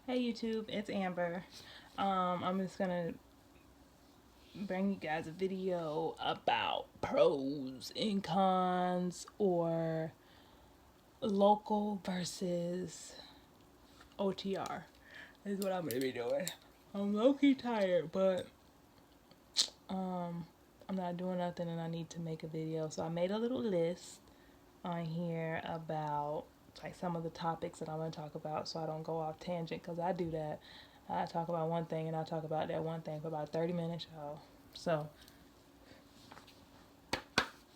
Hey YouTube, it's Amber. I'm just gonna bring you guys a video about pros and cons or local versus OTR. Is what I'm gonna be doing. I'm low-key tired, but um I'm not doing nothing and I need to make a video. So I made a little list on here about like some of the topics that I'm going to talk about so I don't go off tangent because I do that. I talk about one thing and I talk about that one thing for about 30 minutes, y'all. So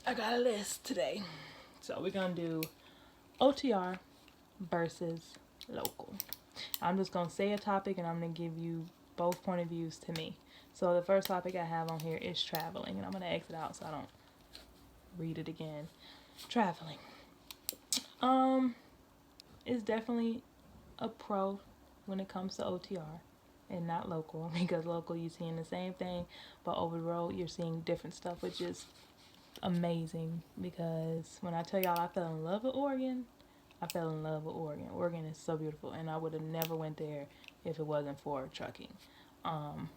I got a list today. So we're going to do OTR versus local. I'm just going to say a topic and I'm going to give you both point of views to me. So the first topic I have on here is traveling, and I'm going to exit out so I don't read it again. Traveling. Is definitely a pro when it comes to OTR and not local, because local you're seeing the same thing, but over the road you're seeing different stuff, which is amazing. Because when I tell y'all I fell in love with Oregon, I fell in love with Oregon. Oregon is so beautiful, and I would have never went there if it wasn't for trucking. Um,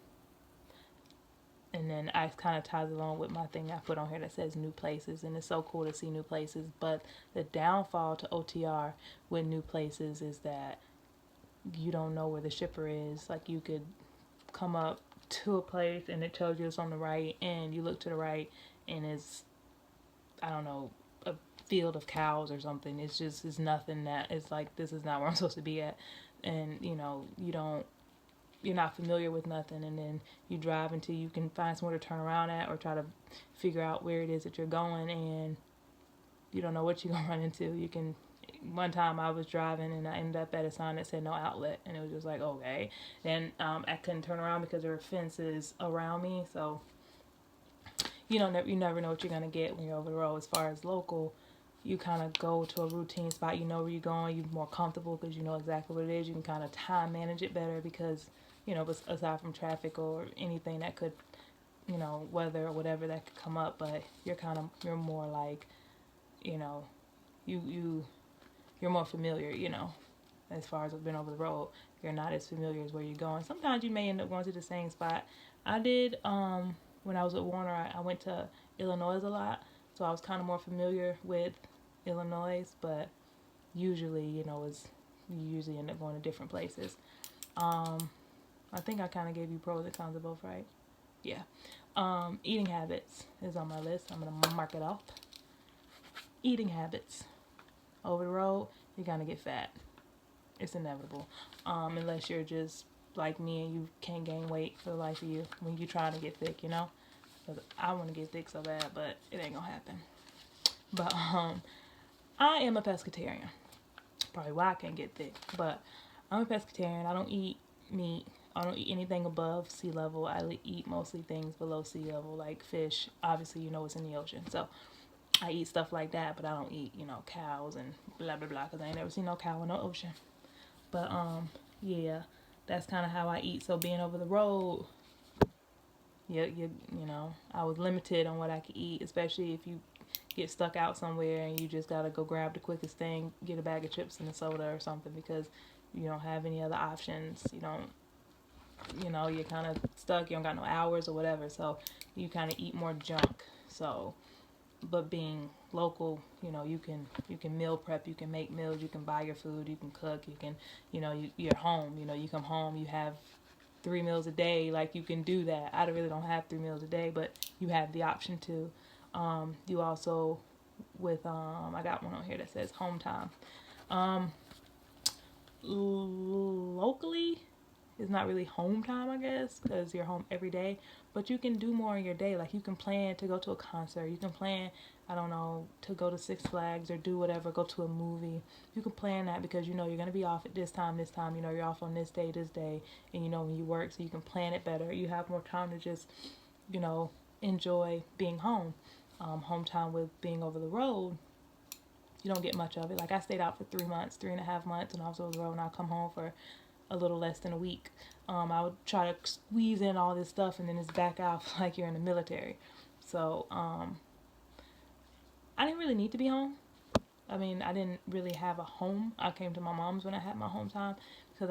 and then I kind of ties along with my thing I put on here that says new places, and it's so cool to see new places. But the downfall to OTR with new places is that you don't know where the shipper is. Like, you could come up to a place and it tells you it's on the right, and you look to the right and it's, I don't know, a field of cows or something. It's nothing. That it's like, this is not where I'm supposed to be at. And you're not familiar with nothing, and then you drive until you can find somewhere to turn around at or try to figure out where it is that you're going, and you don't know what you're gonna run into. You can One time I was driving and I ended up at a sign that said no outlet, and it was just like, okay. Then I couldn't turn around because there were fences around me. So you never know what you're gonna get when you're over the road. As far as local, you kind of go to a routine spot. You know where you're going. You're more comfortable because you know exactly what it is. You can kind of time manage it better because aside from traffic or anything that could, weather or whatever that could come up. But you're more like, you know you you're more familiar, as far as I've been over the road. You're not as familiar as where you're going. Sometimes you may end up going to the same spot. I did, when I was at Warner, I went to Illinois a lot, so I was kind of more familiar with Illinois, but usually, you usually end up going to different places. I think I kind of gave you pros and cons of both, right? Yeah. Eating habits is on my list. I'm going to mark it off. Eating habits. Over the road, you're going to get fat. It's inevitable. Unless you're just like me and you can't gain weight for the life of you when you're trying to get thick, 'Cause I want to get thick so bad, but it ain't going to happen. But I am a pescatarian. Probably why I can't get thick. But I'm a pescatarian. I don't eat meat. I don't eat anything above sea level. I eat mostly things below sea level, like fish. Obviously, it's in the ocean. So I eat stuff like that, but I don't eat, cows and blah, blah, blah, because I ain't never seen no cow in no ocean. But, yeah, that's kind of how I eat. So being over the road, I was limited on what I could eat, especially if you get stuck out somewhere and you just got to go grab the quickest thing, get a bag of chips and a soda or something because you don't have any other options. You're kind of stuck. You don't got no hours or whatever. So you kind of eat more junk. So, but being local, you can meal prep, you can make meals, you can buy your food, you can cook, you can, you're home. You come home, you have 3 meals a day. Like, you can do that. I really don't have 3 meals a day, but you have the option to. You also I got one on here that says home time. Locally, it's not really home time, I guess, because you're home every day. But you can do more in your day. Like, you can plan to go to a concert. You can plan, I don't know, to go to Six Flags or do whatever, go to a movie. You can plan that because you're going to be off at this time, you're off on this day, and when you work, so you can plan it better. You have more time to just, enjoy being home. Home time with being over the road, you don't get much of it. Like, I stayed out for 3 months, 3.5 months, and I was over the road, and I'll come home for a little less than a week. I would try to squeeze in all this stuff, and then it's back out like you're in the military. So, I didn't really need to be home. I mean, I didn't really have a home. I came to my mom's when I had my home time because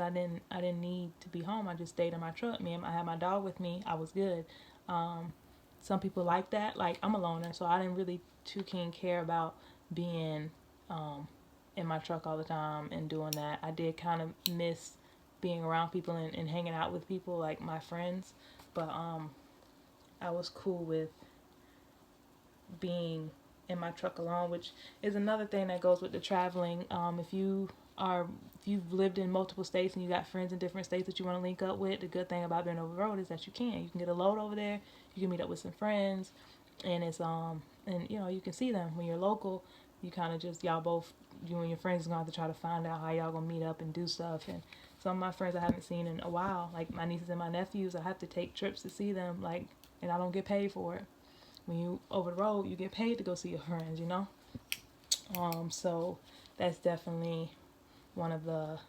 I didn't need to be home. I just stayed in my truck. I had my dog with me. I was good. Some people like that. Like, I'm a loner, so I didn't really too keen care about being in my truck all the time and doing that. I did kind of miss being around people and hanging out with people, like my friends, but I was cool with being in my truck alone, which is another thing that goes with the traveling. If you've lived in multiple states and you got friends in different states that you want to link up with, the good thing about being over the road is that you can get a load over there. You can meet up with some friends, and it's and you can see them. When you're local, you kind of just, you and your friends are gonna have to try to find out how y'all gonna meet up and do stuff. And some of my friends I haven't seen in a while, like my nieces and my nephews, I have to take trips to see them, like, and I don't get paid for it. When you over the road, you get paid to go see your friends, so that's definitely one of the,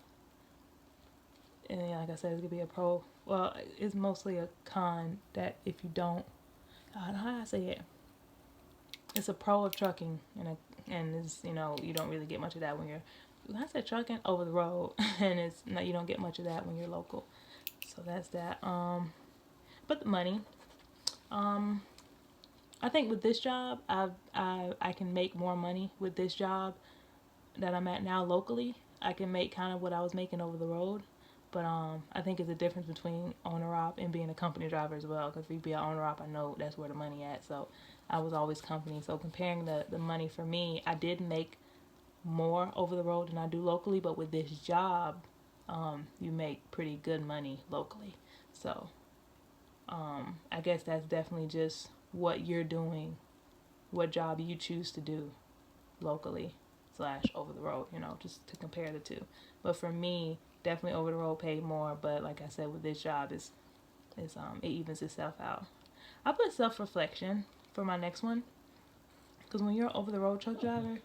and like I said, it's gonna be a pro. Well, it's mostly a con that if you don't, how do I say it? It's a pro of trucking, and it's, you don't really get much of that when you're, I said trucking over the road, and it's not, you don't get much of that when you're local. So that's that. But the money, I think with this job, I can make more money with this job that I'm at now locally. I can make kind of what I was making over the road, but I think it's a difference between owner op and being a company driver as well. Because if you be an owner op, I know that's where the money at. So I was always company. So comparing the money for me, I did make more over the road than I do locally, but with this job, you make pretty good money locally. So I guess that's definitely just what you're doing, what job you choose to do locally / over the road, just to compare the two. But for me, definitely over the road paid more, but like I said, with this job, it evens itself out. I put self-reflection for my next one, because when you're an over the road truck driver,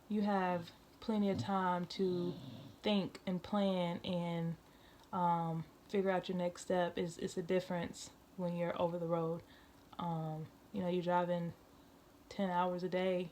you have plenty of time to think and plan and figure out your next step. It's a difference when you're over the road. You're driving 10 hours a day.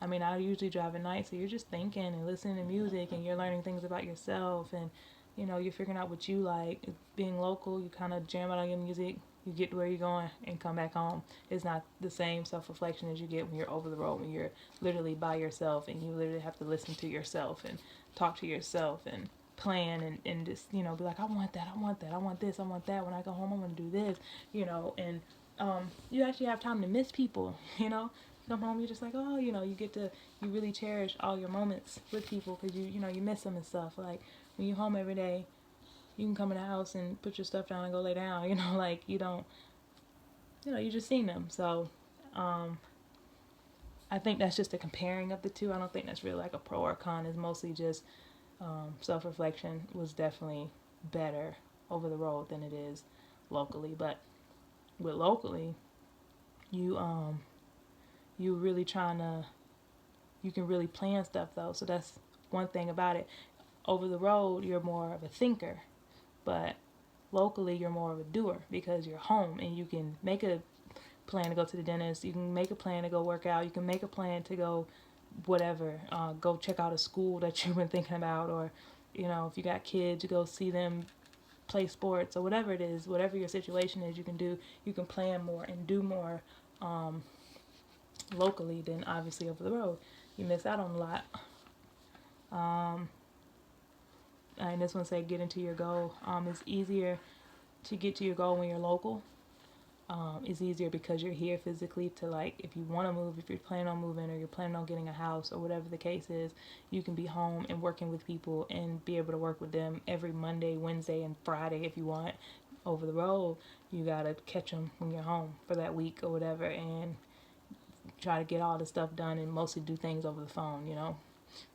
I usually drive at night, so you're just thinking and listening to music, and you're learning things about yourself, and you're figuring out what you like. Being local, you kind of jam out on your music, you get to where you're going and come back home. It's not the same self-reflection as you get when you're over the road, when you're literally by yourself and you literally have to listen to yourself and talk to yourself and plan and just, be like, I want that, I want that, I want this, I want that. When I go home, I'm going to do this, and you actually have time to miss people, Come home, you're just like, oh, you really cherish all your moments with people, because you miss them and stuff. Like, when you're home every day, you can come in the house and put your stuff down and go lay down, like, you don't, you just seen them. So I think that's just a comparing of the two. I don't think that's really like a pro or con. It's mostly just self-reflection was definitely better over the road than it is locally. But with locally, you really you can really plan stuff though. So that's one thing about it. Over the road, you're more of a thinker, but locally, you're more of a doer, because you're home and you can make a plan to go to the dentist. You can make a plan to go work out. You can make a plan to go whatever, go check out a school that you've been thinking about, or, if you got kids, you go see them play sports or whatever it is, whatever your situation is, you can plan more and do more, locally than obviously over the road. You miss out on a lot. And this one said get into your goal. It's easier to get to your goal when you're local. It's easier because you're here physically to, like, if you want to move, if you're planning on moving or you're planning on getting a house or whatever the case is, you can be home and working with people and be able to work with them every Monday, Wednesday, and Friday if you want. Over the road, you gotta catch them when you're home for that week or whatever, and try to get all the stuff done and mostly do things over the phone,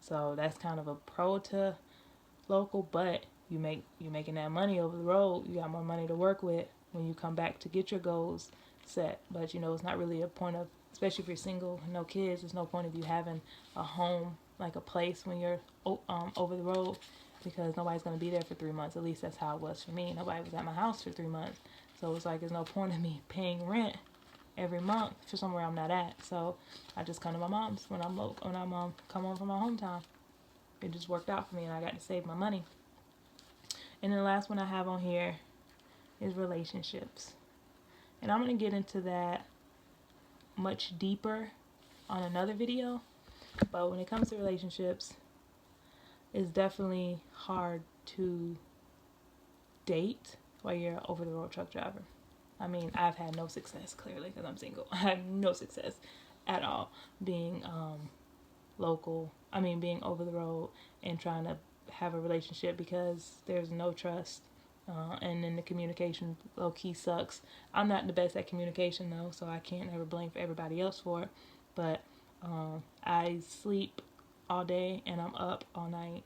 So that's kind of a pro to local, but you're making that money over the road. You got more money to work with when you come back to get your goals set. But it's not really a point of, especially if you're single, no kids, there's no point of you having a home, like a place when you're over the road, because nobody's going to be there for 3 months. At least that's how it was for me. Nobody was at my house for 3 months. So it's like there's no point in me paying rent every month for somewhere I'm not at. So I just come to my mom's when I'm come home from my hometown. It just worked out for me, and I got to save my money. And the last one I have on here is relationships. And I'm going to get into that much deeper on another video. But when it comes to relationships, it's definitely hard to date while you're an over-the-road truck driver. I mean, I've had no success, clearly, because I'm single. I had no success at all being being over the road and trying to have a relationship, because there's no trust. And then the communication low-key sucks. I'm not the best at communication, though, so I can't ever blame for everybody else for it. But I sleep all day and I'm up all night.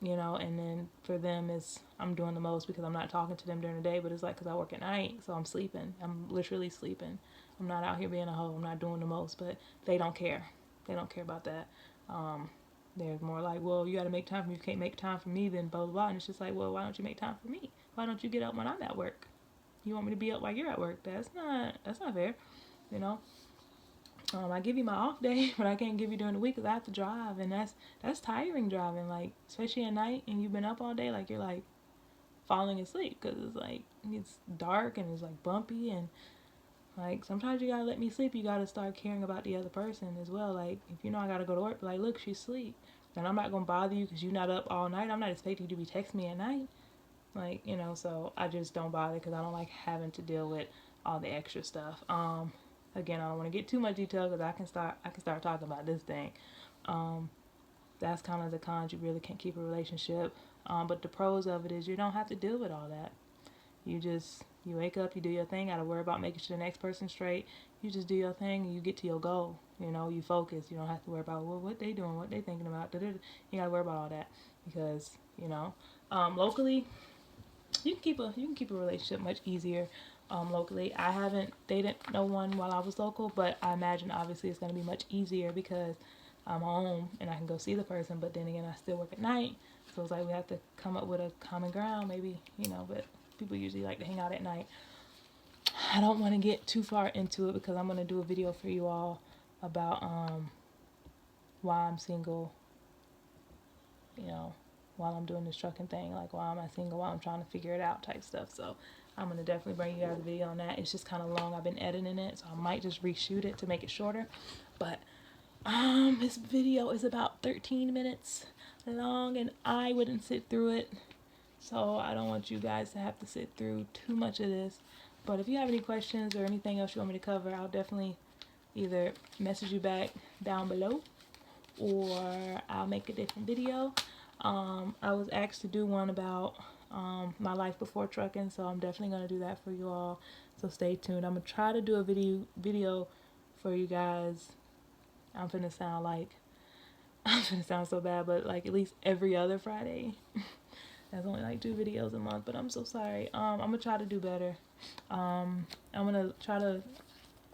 And then for them, I'm doing the most because I'm not talking to them during the day, but it's like because I work at night, so I'm sleeping. I'm literally sleeping. I'm not out here being a hoe. I'm not doing the most, but they don't care. They don't care about that. They're more like, well, you got to make time for me. If you can't make time for me, then blah, blah, blah. And it's just like, well, why don't you make time for me? Why don't you get up when I'm at work? You want me to be up while you're at work? That's not fair, I give you my off day, but I can't give you during the week because I have to drive, and that's tiring driving, like, especially at night, and you've been up all day, like, you're, like, falling asleep because it's, like, it's dark, and it's, like, bumpy, and, like, sometimes you gotta let me sleep. You gotta start caring about the other person as well. Like, if you know I gotta go to work, like, look, she's asleep, and I'm not gonna bother you because you're not up all night. I'm not expecting you to be texting me at night, like, so I just don't bother because I don't like having to deal with all the extra stuff. Again, I don't want to get too much detail because I can start talking about this thing. That's kind of the cons. You really can't keep a relationship. But the pros of it is you don't have to deal with all that. You wake up, you do your thing. Gotta worry about making sure the next person's straight. You just do your thing and you get to your goal. You focus. You don't have to worry about what they doing, what they thinking about. You gotta worry about all that because locally, you can keep a relationship much easier. Locally, I haven't dated no one while I was local, but I imagine obviously it's going to be much easier because I'm home and I can go see the person, but then again, I still work at night, so it's like we have to come up with a common ground, maybe, but people usually like to hang out at night. I don't want to get too far into it because I'm going to do a video for you all about why I'm single, while I'm doing this trucking thing, like why am I single, while I'm trying to figure it out type stuff. So I'm going to definitely bring you guys a video on that. It's just kind of long. I've been editing it, so I might just reshoot it to make it shorter. But this video is about 13 minutes long, and I wouldn't sit through it. So I don't want you guys to have to sit through too much of this. But if you have any questions or anything else you want me to cover, I'll definitely either message you back down below or I'll make a different video. I was asked to do one about my life before trucking, so I'm definitely going to do that for you all, so stay tuned. I'm going to try to do a video for you guys. I'm finna sound so bad, but like at least every other Friday. That's only like 2 videos a month, but I'm so sorry. I'm going to try to do better. I'm going to try to,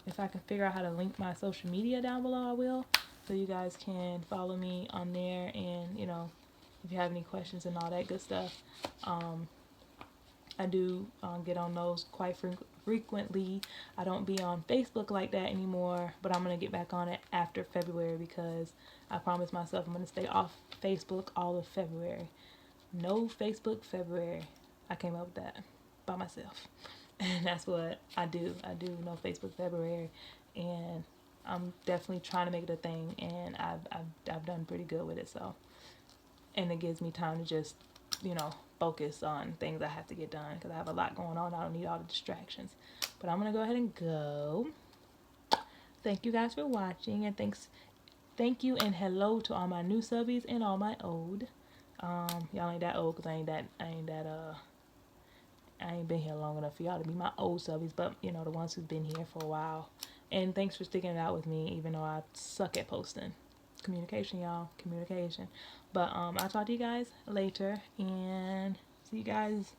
if I can figure out how to link my social media down below, I will, so you guys can follow me on there, and if you have any questions and all that good stuff. I do get on those quite frequently. I don't be on Facebook like that anymore, but I'm going to get back on it after February because I promised myself I'm going to stay off Facebook all of February. No Facebook February. I came up with that by myself. And that's what I do. I do no Facebook February, and I'm definitely trying to make it a thing, and I've done pretty good with it, so. And it gives me time to just, focus on things I have to get done because I have a lot going on. I don't need all the distractions. But I'm going to go ahead and go. Thank you guys for watching, and thank you and hello to all my new subbies and all my old. Y'all ain't that old because I ain't been here long enough for y'all to be my old subbies, but the ones who've been here for a while. And thanks for sticking it out with me, even though I suck at posting. Communication, y'all. Communication. But I'll talk to you guys later, and see you guys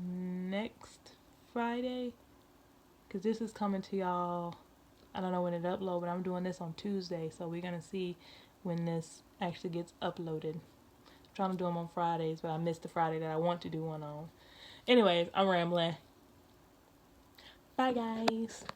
next Friday, because this is coming to y'all, I don't know when it upload, but I'm doing this on Tuesday, so we're gonna see when this actually gets uploaded. I'm trying to do them on Fridays, but I missed the Friday that I want to do one on. Anyways, I'm rambling. Bye guys.